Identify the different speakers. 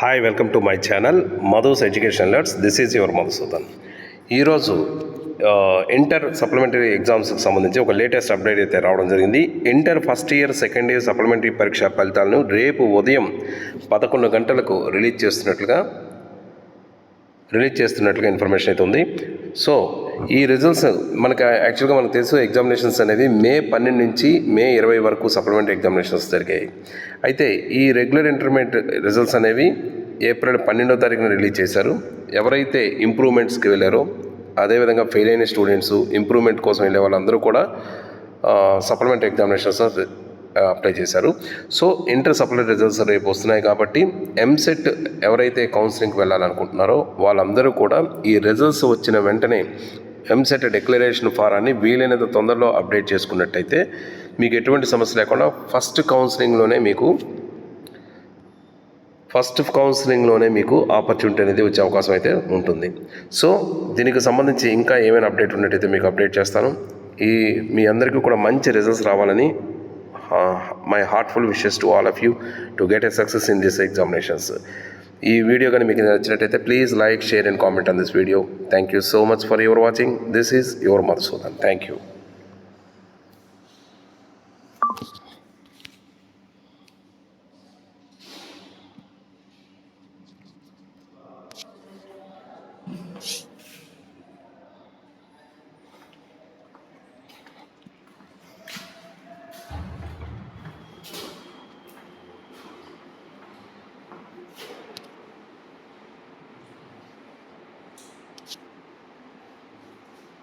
Speaker 1: Hi, welcome to my channel Madhu's education let's. This is your Madhusudan. ఈరోజు inter supplementary ఎగ్జామ్స్కి సంబంధించి ఒక లేటెస్ట్ అప్డేట్ అయితే రావడం జరిగింది. Inter first year second year supplementary పరీక్ష ఫలితాలను రేపు ఉదయం 11 గంటలకు రిలీజ్ చేస్తున్నట్లుగా ఇన్ఫర్మేషన్ అయితే ఉంది. సో ఈ రిజల్ట్స్ మనకు తెలుసు, ఎగ్జామినేషన్స్ అనేవి మే 12 నుంచి మే 20 వరకు సప్లిమెంటరీ ఎగ్జామినేషన్స్ జరిగాయి. అయితే ఈ రెగ్యులర్ ఇంటర్మీడియట్ రిజల్ట్స్ అనేవి ఏప్రిల్ 12వ తారీఖున రిలీజ్ చేశారు. ఎవరైతే ఇంప్రూవ్మెంట్స్కి వెళ్ళారో, అదేవిధంగా ఫెయిల్ అయిన స్టూడెంట్స్, ఇంప్రూవ్మెంట్ కోసం వెళ్ళే వాళ్ళందరూ కూడా సప్లిమెంటరీ ఎగ్జామినేషన్స్ అప్లై చేశారు. సో ఇంటర్ సప్లిమెంటరీ రిజల్ట్స్ రేపు వస్తున్నాయి కాబట్టి ఎంసెట్ ఎవరైతే కౌన్సిలింగ్కి వెళ్ళాలనుకుంటున్నారో వాళ్ళందరూ కూడా ఈ రిజల్ట్స్ వచ్చిన వెంటనే ఎంసెట్ డిక్లరేషన్ ఫారాన్ని వీలైనంత తొందరలో అప్డేట్ చేసుకున్నట్టయితే మీకు ఎటువంటి సమస్య లేకుండా ఫస్ట్ కౌన్సిలింగ్లోనే మీకు ఆపర్చునిటీ అనేది వచ్చే అవకాశం అయితే ఉంటుంది. సో దీనికి సంబంధించి ఇంకా ఏమైనా అప్డేట్ ఉన్నట్టయితే మీకు అప్డేట్ చేస్తాను. మీ అందరికీ కూడా మంచి రిజల్ట్స్ రావాలని my heartful wishes to all of you to get a success in this examinations. ఈ వీడియో కానీ మీకు నచ్చినట్టయితే please like, share and comment on this video. Thank you so much for your watching. This is your Madhusudan. Thank you.